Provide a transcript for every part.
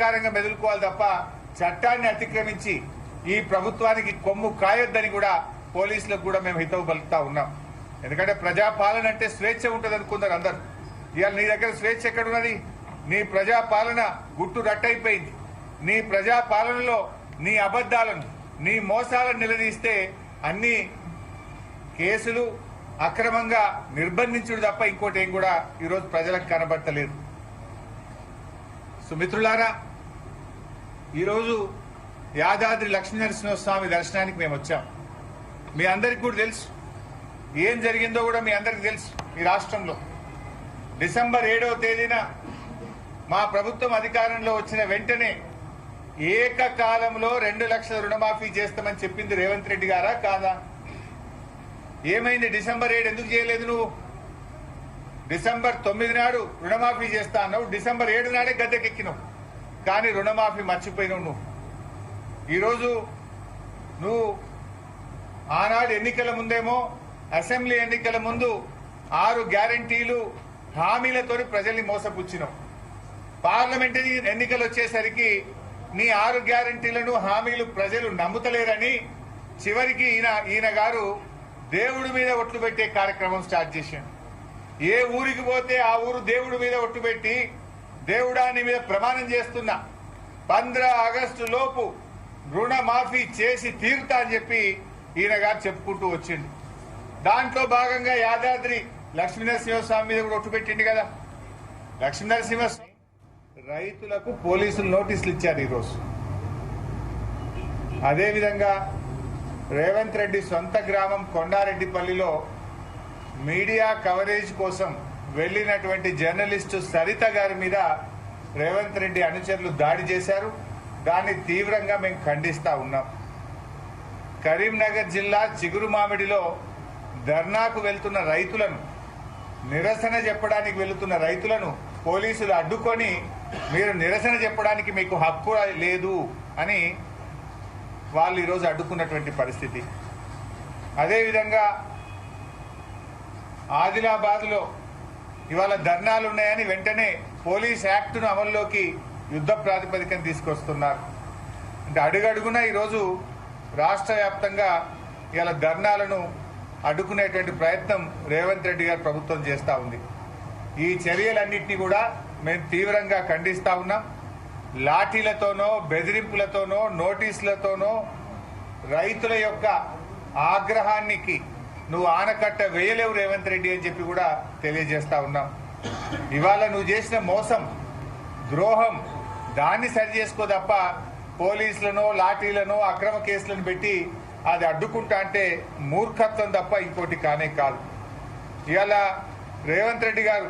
ప్రకారంగా మెదులుకోవాలి తప్ప చట్టాన్ని అతిక్రమించి ఈ ప్రభుత్వానికి కొమ్ము కాయొద్దని కూడా పోలీసులకు కూడా మేము హితవు పలుకుతా ఉన్నాం. ఎందుకంటే ప్రజాపాలన అంటే స్వేచ్ఛ ఉంటుంది అనుకున్నారు అందరు. ఇవాళ నీ దగ్గర స్వేచ్ఛ ఎక్కడున్నది? నీ ప్రజాపాలన గుట్టు రట్టయిపోయింది. నీ ప్రజాపాలనలో నీ అబద్ధాలను నీ మోసాలను నిలదీస్తే అన్ని కేసులు అక్రమంగా నిర్బంధించుడు తప్ప ఇంకోటి ఏం కూడా ఈరోజు ప్రజలకు కనబడతలేదు. సుమిత్రులారా, ఈరోజు యాదాద్రి లక్ష్మీనరసింహస్వామి దర్శనానికి మేము వచ్చాం. మీ అందరికీ కూడా తెలుసు ఏం జరిగిందో కూడా మీ అందరికీ తెలుసు. ఈ రాష్ట్రంలో డిసెంబర్ 7వ తేదీన మా ప్రభుత్వం అధికారంలో వచ్చిన వెంటనే ఏకకాలంలో 2 లక్షల రుణమాఫీ చేస్తామని చెప్పింది రేవంత్ రెడ్డి గారా కాదా? ఏమైంది? డిసెంబర్ 7 ఎందుకు చేయలేదు నువ్వు? డిసెంబర్ 9 నాడు రుణమాఫీ చేస్తా అన్నావు, డిసెంబర్ 7 నాడే గద్దెకెక్కినావు, కానీ రుణమాఫీ మర్చిపోయినావు నువ్వు. ఈరోజు నువ్వు ఆనాడు ఎన్నికల ముందేమో అసెంబ్లీ ఎన్నికల ముందు 6 గ్యారంటీలు హామీలతోని ప్రజల్ని మోసపుచ్చినావు. పార్లమెంట్ ఎన్నికలు వచ్చేసరికి నీ 6 గ్యారంటీలను హామీలు ప్రజలు నమ్ముతలేరని చివరికి ఈయన గారు దేవుడి మీద ఒట్లు పెట్టే కార్యక్రమం స్టార్ట్ చేశాడు. ఏ ఊరికి పోతే ఆ ఊరు దేవుడి మీద ఒట్టు పెట్టి దేవుడా నీ మీద ప్రమాణం చేస్తున్నా 15 ఆగస్టు లోపు రుణమాఫీ చేసి తీరుతా అని చెప్పి ఈయన గారు చెప్పుకుంటూ వచ్చిండు. దాంట్లో భాగంగా యాదాద్రి లక్ష్మీనరసింహస్వామి మీద కూడా ఒట్టు పెట్టిండు కదా. లక్ష్మీనరసింహస్వామి రైతులకు పోలీసులు నోటీసులు ఇచ్చారు ఈరోజు. అదేవిధంగా రేవంత్ రెడ్డి సొంత గ్రామం కొండారెడ్డిపల్లిలో మీడియా కవరేజ్ కోసం వెళ్లినటువంటి జర్నలిస్టు సరిత గారి మీద రేవంత్ రెడ్డి అనుచరులు దాడి చేశారు. దాన్ని తీవ్రంగా మేము ఖండిస్తా ఉన్నాం. కరీంనగర్ జిల్లా చిగురుమామిడిలో ధర్నాకు వెళ్తున్న రైతులను, నిరసన చెప్పడానికి వెళుతున్న రైతులను పోలీసులు అడ్డుకొని మీరు నిరసన చెప్పడానికి మీకు హక్కు లేదు అని వాళ్ళు ఈరోజు అడ్డుకున్నటువంటి పరిస్థితి. అదేవిధంగా ఆదిలాబాద్లో ఇవాళ ధర్నాలు ఉన్నాయని వెంటనే పోలీస్ యాక్ట్ను అమల్లోకి యుద్ధ ప్రాతిపదికన తీసుకొస్తున్నారు. అంటే అడుగడుగున ఈరోజు రాష్ట్ర వ్యాప్తంగా ఇవాళ ధర్నాలను అడ్డుకునేటువంటి ప్రయత్నం రేవంత్ రెడ్డి గారి ప్రభుత్వం చేస్తూ ఉంది. ఈ చర్యలన్నింటినీ కూడా మేము తీవ్రంగా ఖండిస్తా ఉన్నాం. లాఠీలతోనో బెదిరింపులతోనో నోటీసులతోనో రైతుల యొక్క ఆగ్రహానికి నువ్వు ఆనకట్ట వేయలేవు రేవంత్ రెడ్డి అని చెప్పి కూడా తెలియజేస్తా ఉన్నాం. ఇవాళ నువ్వు చేసిన మోసం, ద్రోహం దాన్ని సరి చేసుకో తప్ప పోలీసులను లాఠీలను అక్రమ కేసులను పెట్టి అది అడ్డుకుంటా అంటే మూర్ఖత్వం తప్ప ఇంకోటి కానే కాదు. ఇవాళ రేవంత్ రెడ్డి గారు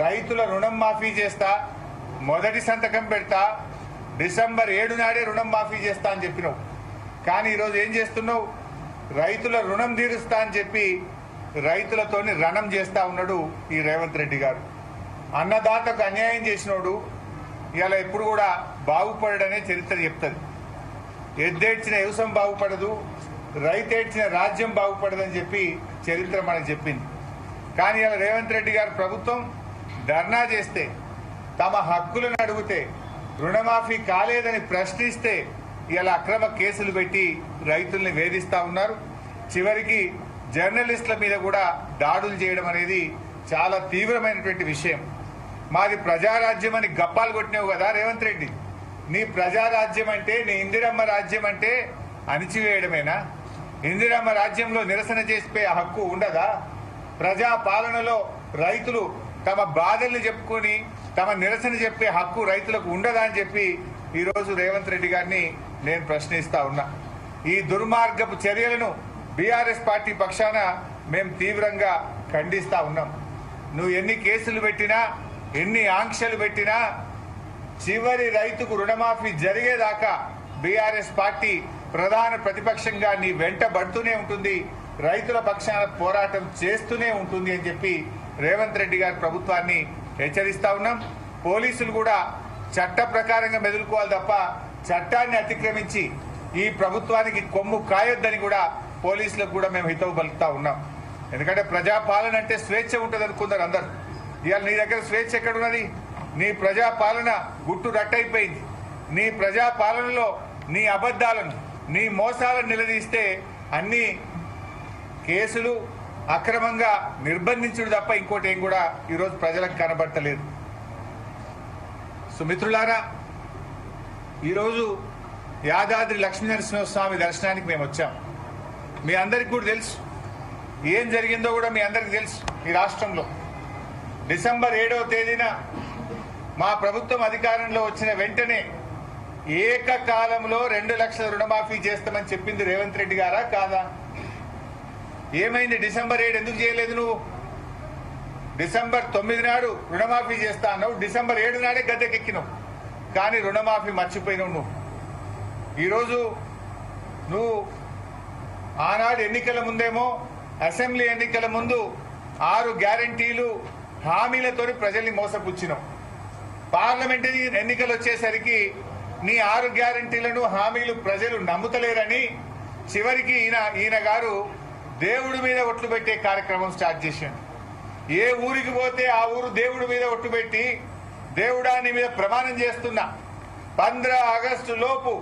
రైతుల రుణం మాఫీ చేస్తా, మొదటి సంతకం పెడతా, డిసెంబర్ 7 నాడే రుణం మాఫీ చేస్తా అని చెప్పినావు. కానీ ఈరోజు ఏం చేస్తున్నావు? రైతుల రుణం తీరుస్తా అని చెప్పి రైతులతోని రణం చేస్తా ఉన్నాడు ఈ రేవంత్ రెడ్డి గారు. అన్నదాతకు అన్యాయం చేసినోడు ఇలా ఎప్పుడు కూడా బాగుపడనే చరిత్ర చెప్తుంది. ఎద్దేడ్చిన వ్యవసాయం బాగుపడదు, రైతేడ్చిన రాజ్యం బాగుపడదని చెప్పి చరిత్ర మనకు చెప్పింది. కానీ ఇలా రేవంత్ రెడ్డి గారు ప్రభుత్వం ధర్నా చేస్తే, తమ హక్కులను అడిగితే, రుణమాఫీ కాలేదని ప్రశ్నిస్తే ఇలా అక్రమ కేసులు పెట్టి రైతుల్ని వేధిస్తా ఉన్నారు. చివరికి జర్నలిస్టుల మీద కూడా దాడులు చేయడం అనేది చాలా తీవ్రమైనటువంటి విషయం. మాది ప్రజారాజ్యం అని గప్పాలు కొట్టినావు కదా రేవంత్ రెడ్డి. నీ ప్రజారాజ్యం అంటే, నీ ఇందిరమ్మ రాజ్యం అంటే అణిచివేయడమేనా? ఇందిరమ్మ రాజ్యంలో నిరసన చేసే హక్కు ఉండదా? ప్రజా పాలనలో రైతులు తమ బాధల్ని చెప్పుకొని తమ నిరసన చెప్పే హక్కు రైతులకు ఉండదా అని చెప్పి ఈరోజు రేవంత్ రెడ్డి గారిని నేను ప్రశ్నిస్తా ఉన్నా. ఈ దుర్మార్గపు చర్యలను బీఆర్ఎస్ పార్టీ పక్షాన మేము తీవ్రంగా ఖండిస్తా ఉన్నాం. నువ్వు ఎన్ని కేసులు పెట్టినా, ఎన్ని ఆంక్షలు పెట్టినా, చివరి రైతుకు రుణమాఫీ జరిగేదాకా బీఆర్ఎస్ పార్టీ ప్రధాన ప్రతిపక్షంగా నీ వెంట పడుతూనే ఉంటుంది, రైతుల పక్షాన పోరాటం చేస్తూనే ఉంటుంది అని చెప్పి రేవంత్ రెడ్డి గారి ప్రభుత్వాన్ని హెచ్చరిస్తా ఉన్నాం. పోలీసులు కూడా చట్ట ప్రకారంగా మెదులుకోవాలి తప్ప చట్టాన్ని అతిక్రమించి ఈ ప్రభుత్వానికి కొమ్ము కాయొద్దని కూడా పోలీసులకు కూడా మేము హితవు పలుకుతా ఉన్నాం. ఎందుకంటే ప్రజాపాలన అంటే స్వేచ్ఛ ఉంటుంది అనుకున్నారు అందరు. ఇవాళ నీ దగ్గర స్వేచ్ఛ ఎక్కడున్నది? నీ ప్రజాపాలన గుట్టు రట్టయిపోయింది. నీ ప్రజాపాలనలో నీ అబద్ధాలను, నీ మోసాలను నిలదీస్తే అన్ని కేసులు అక్రమంగా నిర్బంధించుడు తప్ప ఇంకోటి ఏం కూడా ఈరోజు ప్రజలకు కనబడతలేదు. సుమిత్రులారా, ఈరోజు యాదాద్రి లక్ష్మీనరసింహస్వామి దర్శనానికి మేము వచ్చాం. మీ అందరికి కూడా తెలుసు ఏం జరిగిందో కూడా మీ అందరికి తెలుసు. ఈ రాష్ట్రంలో డిసెంబర్ 7వ తేదీన మా ప్రభుత్వం అధికారంలో వచ్చిన వెంటనే ఏకకాలంలో 2 లక్షల రుణమాఫీ చేస్తామని చెప్పింది రేవంత్ రెడ్డి గారా కాదా? ఏమైంది? డిసెంబర్ 7 ఎందుకు చేయలేదు నువ్వు? డిసెంబర్ 9 నాడు రుణమాఫీ చేస్తా అన్నావు, డిసెంబర్ 7 నాడే గద్దెకెక్కినావు, కానీ రుణమాఫీ మర్చిపోయినావు నువ్వు. ఈరోజు నువ్వు ఆనాడు ఎన్నికల ముందేమో, అసెంబ్లీ ఎన్నికల ముందు 6 గ్యారంటీలు హామీలతో ప్రజల్ని మోసపుచ్చినావు. పార్లమెంట్ ఎన్నికలు వచ్చేసరికి నీ 6 గ్యారంటీలను హామీలు ప్రజలు నమ్ముతలేరని చివరికి ఈయన గారు దేవుడి మీద ఒట్లు పెట్టే కార్యక్రమం స్టార్ట్ చేశాడు. ఏ ఊరికి పోతే ఆ ఊరు దేవుడి మీద ఒట్టు పెట్టి, దేవుడా నీ మీద ప్రమాణం చేస్తున్నా 15 ఆగస్టు లోపు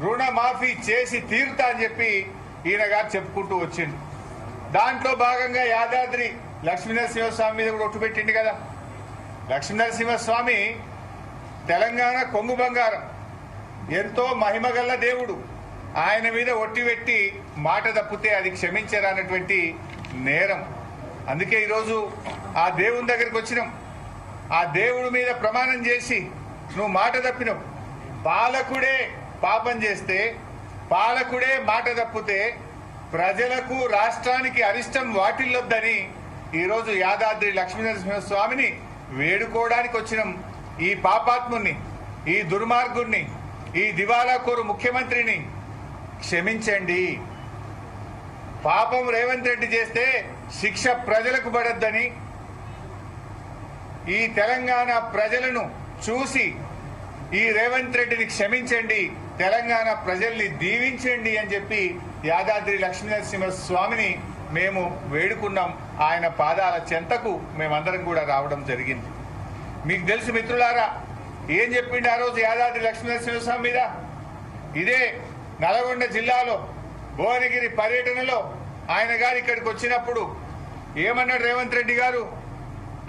రుణమాఫీ చేసి తీరుతా అని చెప్పి ఈయన గారు చెప్పుకుంటూ వచ్చిండు. దాంట్లో భాగంగా యాదాద్రి లక్ష్మీనరసింహస్వామి మీద కూడా ఒట్టు పెట్టిండు కదా. లక్ష్మీనరసింహస్వామి తెలంగాణ కొంగు బంగారం, ఎంతో మహిమగల్ల దేవుడు. ఆయన మీద ఒట్టి పెట్టి మాట తప్పితే అది క్షమించరానటువంటి నేరం. అందుకే ఈరోజు ఆ దేవుని దగ్గరికి వచ్చినాం. ఆ దేవుడి మీద ప్రమాణం చేసి నువ్వు మాట తప్పినావు. పాలకుడే పాపం చేస్తే, పాలకుడే మాట తప్పితే ప్రజలకు, రాష్ట్రానికి అరిష్టం వాటిల్లొద్దని ఈరోజు యాదాద్రి లక్ష్మీనరసింహస్వామిని వేడుకోవడానికి వచ్చినాం. ఈ పాపాత్ముని, ఈ దుర్మార్గుణ్ణి, ఈ దివాలాకోరు ముఖ్యమంత్రిని క్షమించండి. పాపం రేవంత్ రెడ్డి చేస్తే శిక్ష ప్రజలకు పడొద్దని, ఈ తెలంగాణ ప్రజలను చూసి ఈ రేవంత్ రెడ్డిని క్షమించండి, తెలంగాణ ప్రజల్ని దీవించండి అని చెప్పి యాదాద్రి లక్ష్మీనరసింహస్వామిని మేము వేడుకున్నాం. ఆయన పాదాల చెంతకు మేమందరం కూడా రావడం జరిగింది. మీకు తెలుసు మిత్రులారా, ఏం చెప్పిండు ఆ రోజు యాదాద్రి లక్ష్మీనరసింహస్వామి మీద? ఇదే నల్గొండ జిల్లాలో భువనగిరి పర్యటనలో ఆయన గారు ఇక్కడికి వచ్చినప్పుడు ఏమన్నాడు రేవంత్ రెడ్డి గారు?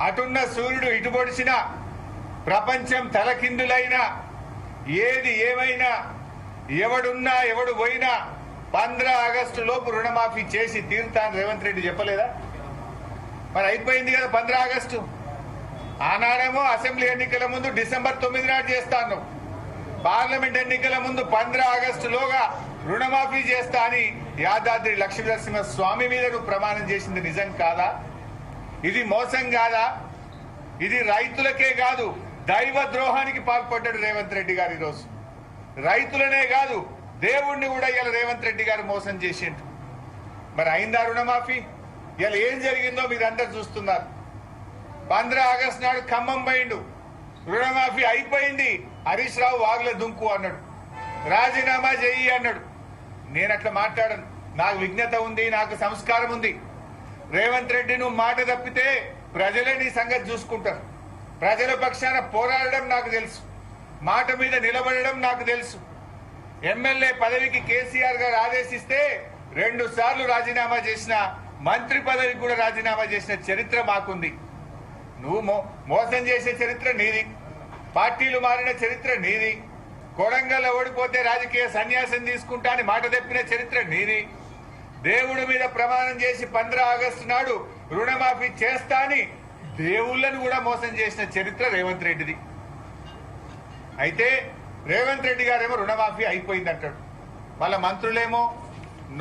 అటున్న సూర్యుడు ఇటు పొడిచినా, ప్రపంచం తలకిందులైనా, ఏది ఏమైనా, ఎవడున్నా ఎవడు పోయినా 15 ఆగస్టు లోపు రుణమాఫీ చేసి తీరుతాను రేవంత్ రెడ్డి చెప్పలేదా? మరి అయిపోయింది కదా 15 ఆగస్టు. ఆనాడేమో అసెంబ్లీ ఎన్నికల ముందు డిసెంబర్ 9 నాడు చేస్తాను, పార్లమెంట్ ఎన్నికల ముందు 15 ఆగస్టులోగా రుణమాఫీ చేస్తా అని యాదాద్రి లక్ష్మీనరసింహ స్వామి మీద నువ్వు ప్రమాణం చేసింది నిజం కాదా? ఇది మోసం కాదా? ఇది రైతులకే కాదు, దైవ ద్రోహానికి పాల్పడ్డాడు రేవంత్ రెడ్డి గారు. ఈరోజు రైతులనే కాదు, దేవుణ్ణి కూడా ఇలా రేవంత్ రెడ్డి గారు మోసం చేసిండు. మరి అయిందా రుణమాఫీ? ఇలా ఏం జరిగిందో మీరందరూ చూస్తున్నారు. 15 ఆగస్టు నాడు ఖమ్మం పోయిండు, రుణమాఫీ అయిపోయింది, హరీష్ రావు వాగుల దుంకు అన్నాడు, రాజీనామా చెయ్యి అన్నాడు. నేను అట్లా మాట్లాడను, నాకు విజ్ఞత ఉంది, నాకు సంస్కారం ఉంది. రేవంత్ రెడ్డి నువ్వు మాట తప్పితే ప్రజలే నీ సంగతి చూసుకుంటారు. ప్రజల పక్షాన పోరాడడం నాకు తెలుసు, మాట మీద నిలబడడం నాకు తెలుసు. ఎమ్మెల్యే పదవికి కేసీఆర్ గారు ఆదేశిస్తే 2 సార్లు రాజీనామా చేసిన, మంత్రి పదవికి కూడా రాజీనామా చేసిన చరిత్ర మాకుంది. నువ్వు మోసం చేసే చరిత్ర నీది, పార్టీలు మారిన చరిత్ర నీది, కొడంగల్లో ఓడిపోతే రాజకీయ సన్యాసం తీసుకుంటా అని మాట తప్పిన చరిత్ర నీది, దేవుడి మీద ప్రమాణం చేసి 15 ఆగస్టు నాడు రుణమాఫీ చేస్తా అని దేవుళ్లను కూడా మోసం చేసిన చరిత్ర రేవంత్ రెడ్డిది. అయితే రేవంత్ రెడ్డి గారేమో రుణమాఫీ అయిపోయింది అంటాడు, వాళ్ళ మంత్రులేమో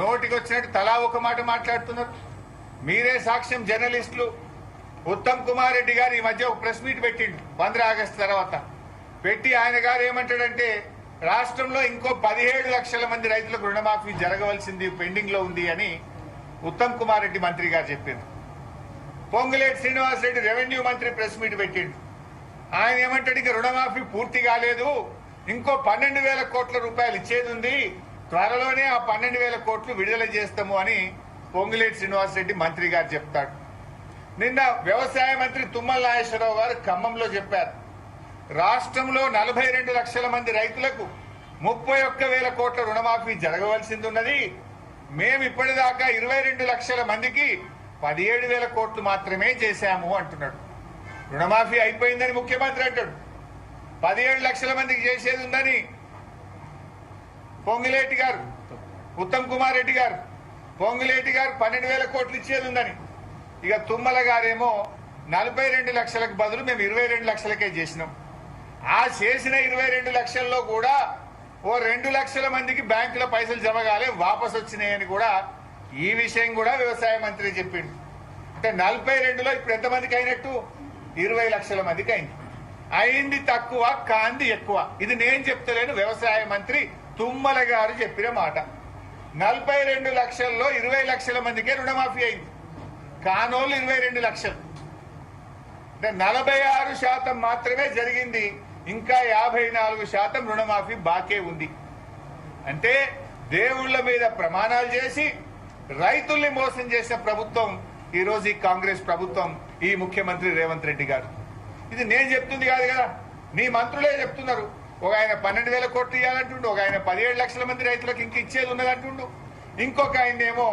నోటికి వచ్చినట్టు తలా ఒక మాట మాట్లాడుతున్నారు. మీరే సాక్ష్యం. జర్నలిస్టులు ఉత్తమ్ కుమార్ రెడ్డి గారు ఈ మధ్య ఒక ప్రెస్ మీట్ పెట్టిండు 15 ఆగస్టు తర్వాత. పెట్టి ఆయన గారు ఏమంటాడంటే, రాష్ట్రంలో ఇంకో 17 లక్షల మంది రైతులకు రుణమాఫీ జరగవలసింది పెండింగ్ లో ఉంది అని ఉత్తమ్ కుమార్ రెడ్డి మంత్రి గారు చెప్పిండు. పొంగులేటి శ్రీనివాసరెడ్డి రెవెన్యూ మంత్రి ప్రెస్ మీట్ పెట్టిండు. ఆయన ఏమంటాడు, ఇక రుణమాఫీ పూర్తి కాలేదు, ఇంకో 12,000 కోట్ల రూపాయలు ఇచ్చేది ఉంది, త్వరలోనే ఆ 12,000 కోట్లు విడుదల చేస్తాము అని పొంగులేటి శ్రీనివాసరెడ్డి మంత్రి గారు చెప్తాడు. నిన్న వ్యవసాయ మంత్రి తుమ్మల నాగేశ్వరరావు గారు ఖమ్మంలో చెప్పారు, రాష్ట్రంలో 42 లక్షల మంది రైతులకు 31,000 కోట్ల రుణమాఫీ జరగవలసింది ఉన్నది. మేము ఇప్పటిదాకా 22 లక్షల మందికి 17,000 కోట్లు మాత్రమే చేశాము అంటున్నాడు. రుణమాఫీ అయిపోయిందని ముఖ్యమంత్రి అంటాడు. 17 లక్షల మందికి చేసేది ఉందని పొంగులేటి గారు, ఉత్తమ్ కుమార్ రెడ్డి గారు, పొంగులేటి గారు 12,000 కోట్లు ఇచ్చేది ఉందని, ఇక తుమ్మల గారేమో 42 లక్షలకు బదులు మేము 22 లక్షలకే చేసినాం. ఆ చేసిన 22 లక్షల్లో కూడా ఓ 2 లక్షల మందికి బ్యాంకుల పైసలు జమ కాలే, వాపసు వచ్చినాయని కూడా ఈ విషయం కూడా వ్యవసాయ మంత్రి చెప్పిండు. అంటే 42లో ఇప్పుడు ఎంతమందికి అయినట్టు? 20 లక్షల మందికి అయింది. అయింది తక్కువ, కాంది ఎక్కువ. ఇది నేను చెప్తలేను, వ్యవసాయ మంత్రి తుమ్మల గారు చెప్పిన మాట. 42 లక్షల్లో 20 లక్షల మందికే రుణమాఫీ అయింది. కానోళ్ళు 22 లక్షలు. అంటే 46% మాత్రమే జరిగింది. ఇంకా 54% రుణమాఫీ బాకే ఉంది. అంటే దేవుళ్ల మీద ప్రమాణాలు చేసి రైతుల్ని మోసం చేసిన ప్రభుత్వం ఈరోజు ఈ కాంగ్రెస్ ప్రభుత్వం, ఈ ముఖ్యమంత్రి రేవంత్ రెడ్డి గారు. ఇది నేను చెప్తుంది కాదు కదా, నీ మంత్రులే చెప్తున్నారు. ఒక ఆయన 12,000 కోట్లు ఇవ్వాలంటుండు, ఒక ఆయన 17 లక్షల మంది రైతులకు ఇంక ఇచ్చేది ఉన్నదంటుండు, ఇంకొక ఆయన ఏమో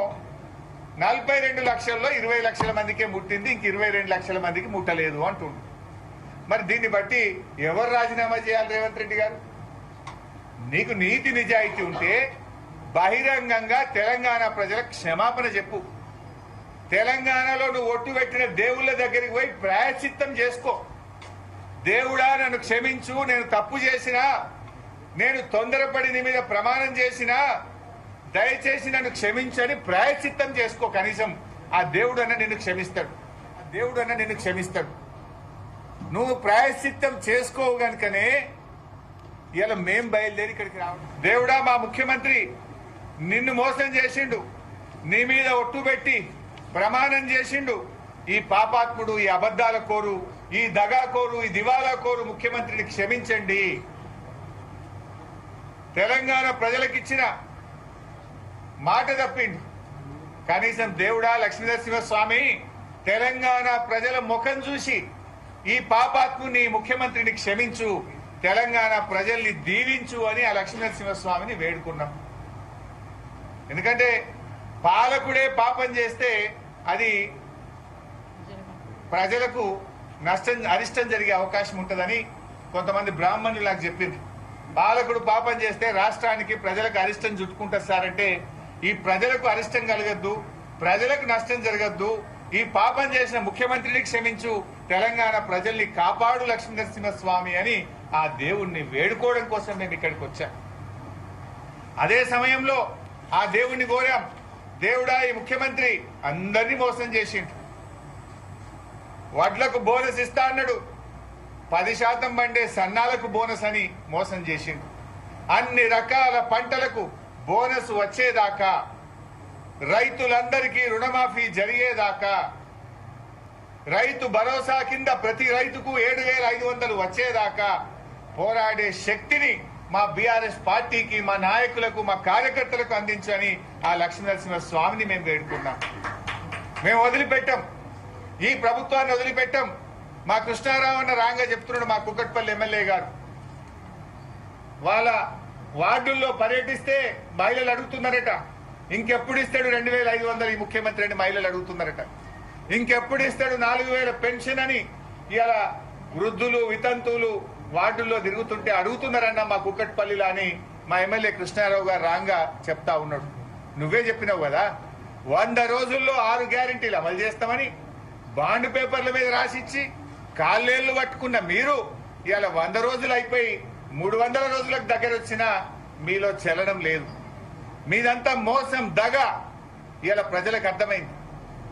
42 లక్షల్లో 20 లక్షల మందికే ముట్టింది, ఇంక 22 లక్షల మందికి ముట్టలేదు అంటుండు. మరి దీన్ని బట్టి ఎవరు రాజీనామా చేయాలి? రేవంత్ రెడ్డి గారు, నీకు నీతి నిజాయితీ ఉంటే బహిరంగంగా తెలంగాణ ప్రజలకు క్షమాపణ చెప్పు. తెలంగాణలో నువ్వు ఒట్టు పెట్టిన దేవుళ్ళ దగ్గరికి పోయి ప్రాయశ్చిత్తం చేసుకో. దేవుడా నన్ను క్షమించు, నేను తప్పు చేసినా, నేను తొందరపడి నీ మీద ప్రమాణం చేసినా దయచేసి నన్ను క్షమించని ప్రాయశ్చిత్తం చేసుకో. కనీసం ఆ దేవుడన్న నిన్ను క్షమిస్తాడు, ఆ దేవుడన్న నిన్ను క్షమిస్తాడు. నువ్వు ప్రాయశ్చిత్తం చేసుకోవు గనుకనే ఇలా మేం బయలుదేరి ఇక్కడికి రావడం. దేవుడా, మా ముఖ్యమంత్రి నిన్ను మోసం చేసిండు, నీ మీద ఒట్టు పెట్టి ప్రమాణం చేసిండు. ఈ పాపాత్ముడు, ఈ అబద్ధాల కోరు, ఈ దగాకోరు, ఈ దివాలా కోరు ముఖ్యమంత్రిని క్షమించండి. తెలంగాణ ప్రజలకిచ్చిన మాట తప్పిండు. కనీసం దేవుడా లక్ష్మీనరసింహస్వామి, తెలంగాణ ప్రజల ముఖం చూసి ఈ పాపాత్ముని ముఖ్యమంత్రిని క్షమించు, తెలంగాణ ప్రజల్ని దీవించు అని ఆ లక్ష్మీనరసింహస్వామిని వేడుకున్నాం. ఎందుకంటే పాలకుడే పాపం చేస్తే అది ప్రజలకు అరిష్టం జరిగే అవకాశం ఉంటుందని కొంతమంది బ్రాహ్మణులు నాకు చెప్పింది. పాలకుడు పాపం చేస్తే రాష్ట్రానికి ప్రజలకు అరిష్టం చుట్టుకుంటారు సార్ అంటే, ఈ ప్రజలకు అరిష్టం కలగద్దు, ప్రజలకు నష్టం జరగద్దు, ఈ పాపం చేసిన ముఖ్యమంత్రిని క్షమించు, తెలంగాణ ప్రజల్ని కాపాడు లక్ష్మీనరసింహస్వామి అని ఆ దేవుణ్ణి వేడుకోవడం కోసం మేము ఇక్కడికి వచ్చాం. అదే సమయంలో ఆ దేవుణ్ణి కోరాం, దేవుడా ఈ ముఖ్యమంత్రి అందరినీ మోసం చేసిండు. వడ్లకు బోనస్ ఇస్తా అన్నాడు, 10% పండే సన్నాలకు బోనస్ అని మోసం చేసిండు. అన్ని రకాల పంటలకు బోనస్ వచ్చేదాకా, రైతులందరికీ రుణమాఫీ జరిగేదాకా, రైతు భరోసా కింద ప్రతి రైతుకు 7,500 వచ్చేదాకా పోరాడే శక్తిని మా బీఆర్ఎస్ పార్టీకి, మా నాయకులకు, మా కార్యకర్తలకు అందించని ఆ లక్ష్మీనరసింహ స్వామిని మేము వేడుకున్నాం. మేము వదిలిపెట్టాం, ఈ ప్రభుత్వాన్ని వదిలిపెట్టాం. మా కృష్ణారావు అన్న రాంగా చెప్తున్నాడు, మా కుక్కట్పల్లి ఎమ్మెల్యే గారు, వాళ్ళ వార్డుల్లో పర్యటిస్తే మహిళలు అడుగుతున్నారట, ఇంకెప్పుడు ఇస్తాడు 2,500 ఈ ముఖ్యమంత్రి అని మహిళలు అడుగుతున్నారట. ఇంకెప్పుడు ఇస్తాడు 4,000 పెన్షన్ అని ఇలా వృద్ధులు, వితంతువులు వార్డుల్లో తిరుగుతుంటే అడుగుతున్నారన్న మా కుక్కట్పల్లిలో అని మా ఎమ్మెల్యే కృష్ణారావు గారు రాంగా చెప్తా ఉన్నాడు. నువ్వే చెప్పినావు కదా 100 రోజుల్లో 6 గ్యారెంటీలు అమలు చేస్తామని బాండ్ పేపర్ల మీద రాసిచ్చి కాళ్ళేళ్లు పట్టుకున్న మీరు ఇవాళ 100 రోజులు అయిపోయి 300 రోజులకు దగ్గర వచ్చినా మీలో చెల్లడం లేదు. మీదంతా మోసం, దగ ఇవాళ ప్రజలకు అర్థమైంది.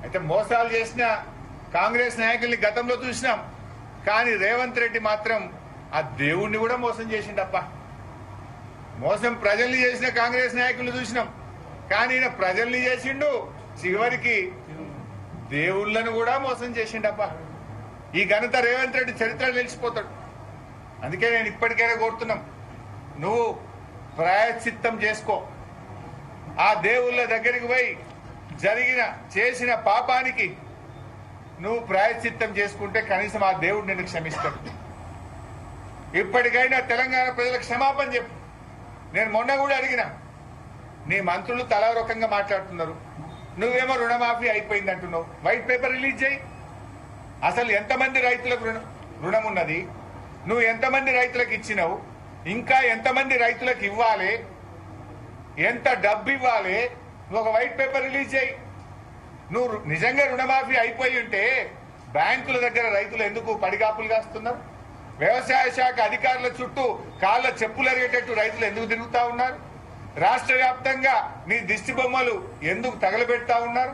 అయితే మోసాలు చేసిన కాంగ్రెస్ నాయకుల్ని గతంలో చూసినాం, కానీ రేవంత్ రెడ్డి మాత్రం ఆ దేవుణ్ణి కూడా మోసం చేసిండప్ప. మోసం ప్రజల్ని చేసిన కాంగ్రెస్ నాయకులు చూసినాం, కానీ ఈయన ప్రజల్ని చేసిండు, చివరికి దేవుళ్లను కూడా మోసం చేసిండప్ప. ఈ ఘనత రేవంత్ రెడ్డి చరిత్ర నిలిచిపోతాడు. అందుకే నేను ఇప్పటికైనా కోరుతున్నాం, నువ్వు ప్రాయశ్చిత్తం చేసుకో. ఆ దేవుళ్ళ దగ్గరికి పోయి చేసిన పాపానికి నువ్వు ప్రాయశ్చిత్తం చేసుకుంటే కనీసం ఆ దేవుడు నిన్ను క్షమిస్తాడు. ఇప్పటికైనా తెలంగాణ ప్రజలకు క్షమాపణ చెప్పు. నేను మొన్న కూడా అడిగిన, నీ మంత్రులు తలా రకంగా మాట్లాడుతున్నారు, నువ్వేమో రుణమాఫీ అయిపోయింది అంటున్నావు. వైట్ పేపర్ రిలీజ్ చేయి. అసలు ఎంతమంది రైతులకు రుణం ఉన్నది, నువ్వు ఎంతమంది రైతులకు ఇచ్చినావు, ఇంకా ఎంతమంది రైతులకు ఇవ్వాలి, ఎంత డబ్బు ఇవ్వాలి, నువ్వు ఒక వైట్ పేపర్ రిలీజ్ చేయి. నువ్వు నిజంగా రుణమాఫీ అయిపోయి ఉంటే బ్యాంకుల దగ్గర రైతులు ఎందుకు పడిగాపులు కాస్తున్నారు? వ్యవసాయ శాఖ అధికారుల చుట్టూ కాళ్ళ చెప్పులు ఎరిగేటట్టు రైతులు ఎందుకు తిరుగుతా ఉన్నారు? రాష్ట్ర వ్యాప్తంగా నీ దిష్టి బొమ్మలు ఎందుకు తగలబెడతా ఉన్నారు?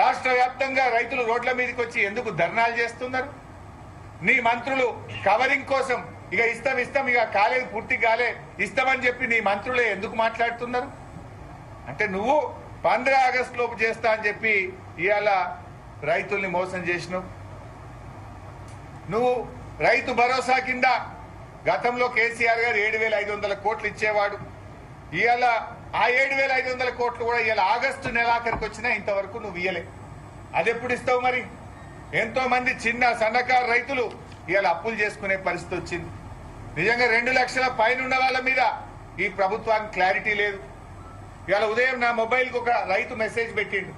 రాష్ట్ర వ్యాప్తంగా రైతులు రోడ్ల మీదకి వచ్చి ఎందుకు ధర్నాలు చేస్తున్నారు? నీ మంత్రులు కవరింగ్ కోసం ఇక ఇస్తాం ఇక కాలేదు, పూర్తి కాలే, ఇస్తామని చెప్పి నీ మంత్రులే ఎందుకు మాట్లాడుతున్నారు? అంటే నువ్వు 15 ఆగస్టు లోపు చేస్తా అని చెప్పి ఇవాళ రైతుల్ని మోసం చేసినావు. నువ్వు రైతు భరోసా కింద గతంలో కేసీఆర్ గారు 7,500 కోట్లు ఇచ్చేవాడు. ఇవాళ ఆ 7,500 కోట్లు కూడా ఇవాళ ఆగస్టు నెలాఖరికి వచ్చినా ఇంతవరకు నువ్వు ఇయ్యలే. అది ఎప్పుడు ఇస్తావు మరి? ఎంతో మంది చిన్న సన్నకారు రైతులు ఇవాళ అప్పులు చేసుకునే పరిస్థితి వచ్చింది. నిజంగా 2 లక్షల పైన ఉన్న వాళ్ళ మీద ఈ ప్రభుత్వానికి క్లారిటీ లేదు. ఇవాళ ఉదయం నా మొబైల్కి ఒక రైతు మెసేజ్ పెట్టిండు,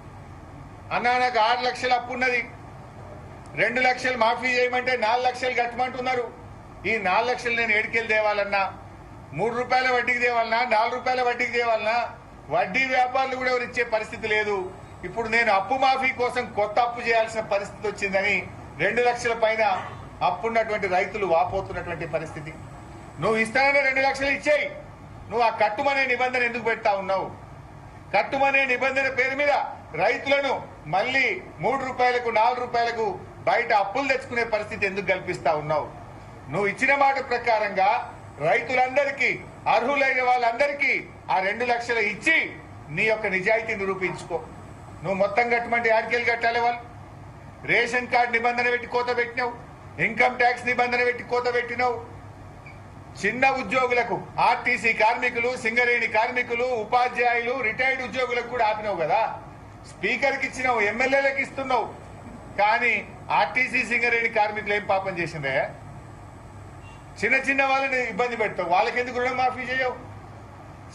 అన్నా నాకు 6 లక్షల అప్పు ఉన్నది, 2 లక్షలు మాఫీ చేయమంటే 4 లక్షలు కట్టమంటున్నారు. ఈ 4 లక్షలు నేను ఏడికెళ్ళి తేవాలన్నా, 3 రూపాయల వడ్డీకి తేవాలన్నా, 4 రూపాయల వడ్డీకి తేవాలన్నా? వడ్డీ వ్యాపారులు కూడా ఎవరు ఇచ్చే పరిస్థితి లేదు. ఇప్పుడు నేను అప్పు మాఫీ కోసం కొత్త అప్పు చేయాల్సిన పరిస్థితి వచ్చిందని 2 లక్షల పైన అప్పున్నటువంటి రైతులు వాపోతున్నటువంటి పరిస్థితి. నువ్వు ఇస్తానని 2 లక్షలు ఇచ్చేయి, నువ్వు ఆ కట్టుమనే నిబంధన ఎందుకు పెడతా ఉన్నావు? కట్టుమనే నిబంధన పేరు మీద రైతులను మళ్ళీ 3 రూపాయలకు 4 రూపాయలకు బయట అప్పులు తెచ్చుకునే పరిస్థితి ఎందుకు కల్పిస్తా ఉన్నావు? నువ్వు ఇచ్చిన మాట ప్రకారంగా రైతులందరికీ, అర్హులైన వాళ్ళందరికీ ఆ 2 లక్షలు ఇచ్చి నీ యొక్క నిజాయితీ నిరూపించుకో. నువ్వు మొత్తం కట్టమంటే ఆడికెళ్ళి కట్టాలి. వాళ్ళు రేషన్ కార్డు నిబంధన పెట్టి కోత పెట్టినావు, ఇన్కమ్ ట్యాక్స్ నిబంధన పెట్టి కోత పెట్టినావు. చిన్న ఉద్యోగులకు, ఆర్టీసీ కార్మికులు, సింగరేణి కార్మికులు, ఉపాధ్యాయులు, రిటైర్డ్ ఉద్యోగులకు కూడా ఆపినావు కదా. స్పీకర్కి ఇచ్చినావు, ఎమ్మెల్యేలకు ఇస్తున్నావు, కానీ ఆర్టీసీ సింగరేణి కార్మికులు ఏం పాపం చేసిందే? చిన్న వాళ్ళని ఇబ్బంది పెడతావు, వాళ్ళకెందుకు రుణమాఫీ చేయవు?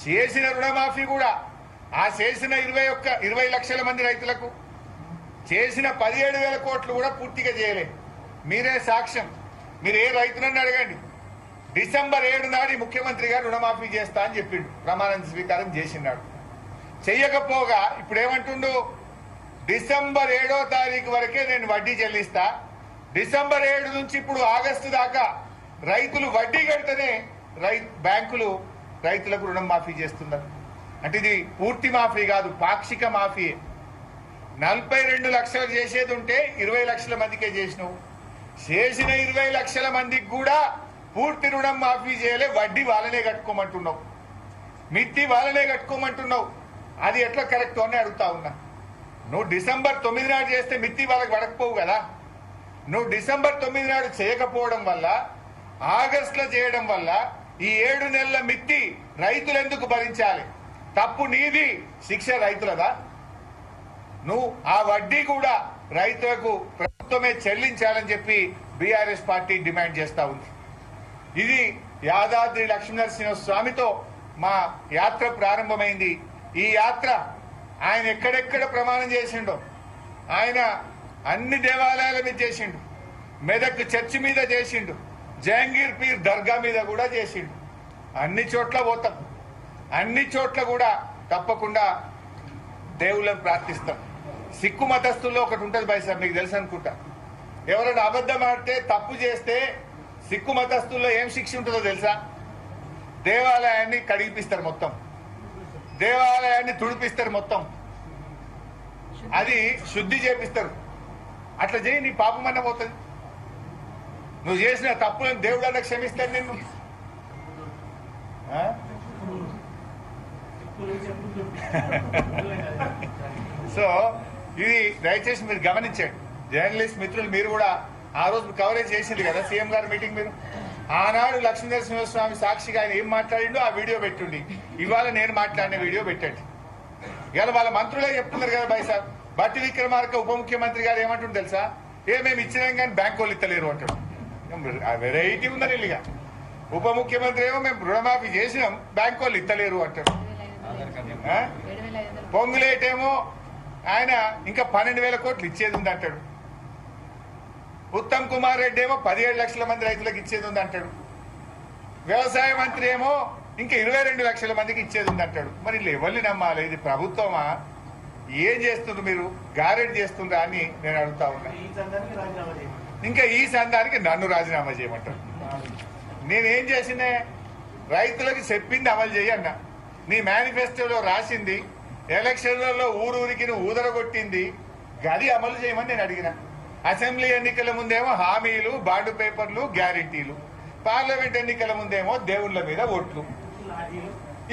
చేసిన రుణమాఫీ కూడా ఆ చేసిన 20 లక్షల మంది రైతులకు చేసిన 17,000 కోట్లు కూడా పూర్తిగా చేయలే. మీరే సాక్ష్యం. మీరు ఏ రైతునని అడగండి. డిసెంబర్ 7 నాడు ముఖ్యమంత్రి గారు రుణమాఫీ చేస్తా అని చెప్పిండు, ప్రమాణ స్వీకారం చేసినాడు. చెయ్యకపోగా ఇప్పుడు ఏమంటుండు? డిసెంబర్ 7వ తారీఖు వరకే నేను వడ్డీ చెల్లిస్తా, డిసెంబర్ 7 నుంచి ఇప్పుడు ఆగస్టు దాకా రైతులు వడ్డీ కడితేనే బ్యాంకులు రైతులకు రుణం మాఫీ చేస్తున్నారు. అంటే ఇది పూర్తి మాఫీ కాదు, పాక్షిక మాఫీ. 42 లక్షలు చేసేది ఉంటే 20 లక్షల మందికే చేసినావు. చేసిన 20 లక్షల మందికి కూడా పూర్తి రుణం మాఫీ చేయలే, వడ్డీ వాళ్ళనే కట్టుకోమంటున్నావు, మిత్తి వాళ్ళనే కట్టుకోమంటున్నావు. అది ఎట్లా కరెక్ట్ అని అడుగుతా ఉన్నా. నువ్వు డిసెంబర్ 9 నాడు చేస్తే మిత్తి వాళ్ళకి పడకపోవు కదా. నువ్వు డిసెంబర్ 9 నాడు చేయకపోవడం వల్ల, ఆగస్టులో చేయడం వల్ల ఈ 7 నెలల మిత్తి రైతులు ఎందుకు భరించాలి? తప్పు నీది, శిక్ష రైతులదా? నువ్వు ఆ వడ్డీ కూడా రైతులకు ప్రభుత్వమే చెల్లించాలని చెప్పి బీఆర్ఎస్ పార్టీ డిమాండ్ చేస్తా ఉంది. ఇది యాదాద్రి లక్ష్మీనరసింహ స్వామితో మా యాత్ర ప్రారంభమైంది. ఈ యాత్ర ఆయన ఎక్కడెక్కడ ప్రమాణం చేసిండో, ఆయన అన్ని దేవాలయాల మీద చేసిండు, మెదక్ చర్చి మీద చేసిండు, జహంగీర్ పీర్ దర్గా మీద కూడా చేసిండు. అన్ని చోట్ల పోతాం, అన్ని చోట్ల కూడా తప్పకుండా దేవుళ్ళని ప్రార్థిస్తాం. సిక్కు మతస్థుల్లో ఒకటి ఉంటుంది బై సార్, మీకు తెలుసు అనుకుంటా. ఎవరైనా అబద్ధం ఆడితే, తప్పు చేస్తే సిక్కు మతస్థుల్లో ఏం శిక్ష ఉంటుందో తెలుసా? దేవాలయాన్ని కడిగిపిస్తారు, మొత్తం దేవాలయాన్ని తుడిపిస్తారు, మొత్తం అది శుద్ధి చేపిస్తారు. అట్లా చేయి, నీ పాపం అన్న పోతుంది. నువ్వు చేసిన తప్పులను దేవుడు అన్న క్షమిస్తాడు నిన్ను. సో ఇది దయచేసి మీరు గమనించండి. జర్నలిస్ట్ మిత్రులు మీరు కూడా ఆ రోజు కవరేజ్ చేసింది కదా సీఎం గారి మీటింగ్. మీరు ఆనాడు లక్ష్మీనరసింహస్వామి సాక్షిగా ఆయన ఏం మాట్లాడిండో ఆ వీడియో పెట్టుండి, ఇవాళ నేను మాట్లాడిన వీడియో పెట్టండి. ఇవాళ వాళ్ళ మంత్రులే చెప్తున్నారు కదా బై సార్. బట్టి విక్రమార్క ఉప ముఖ్యమంత్రి గారు ఏమంటుంది తెలుసా? మేము ఇచ్చినాం కానీ బ్యాంక్ వాళ్ళు ఇస్తలేరు అంటాడు. వెరైటీ ఉందని ఇల్లుగా ఉప ముఖ్యమంత్రి ఏమో మేము రుణమాఫీ చేసినాం, బ్యాంక్ వాళ్ళు ఇత్తలేరు అంటాడు. పొంగులేటేమో ఆయన ఇంకా 12,000 కోట్లు ఇచ్చేది ఉంది అంటాడు. ఉత్తమ్ కుమార్ రెడ్డి ఏమో 17 లక్షల మంది రైతులకు ఇచ్చేది ఉంది అంటాడు. వ్యవసాయ మంత్రి ఏమో ఇంకా 22 లక్షల మందికి ఇచ్చేది ఉంది అంటాడు. మరి ఎవరిని నమ్మాలి? ఇది ప్రభుత్వమా? ఏం చేస్తున్నారు మీరు? గారెడ్ చేస్తుండ్రా అని నేను అడుగుతా ఉన్నా. ఇంకా ఈ సందానికి నన్ను రాజీనామా చేయమంటారు. నేనేం చేసినే? రైతులకు చెప్పింది అమలు చేయన్న. నీ మేనిఫెస్టోలో రాసింది, ఎలక్షన్లలో ఊరూరికి నువ్వు ఊదరగొట్టింది, గది అమలు చేయమని నేను అడిగిన. అసెంబ్లీ ఎన్నికల ముందేమో హామీలు, బాండ్ పేపర్లు, గ్యారెంటీలు. పార్లమెంట్ ఎన్నికల ముందేమో దేవుళ్ల మీద ఓట్లు.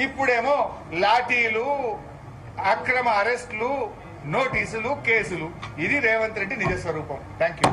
ఇప్పుడేమో లాఠీలు, అక్రమ అరెస్టులు, నోటీసులు, కేసులు. ఇది రేవంత్ రెడ్డి నిజ స్వరూపం. Thank you.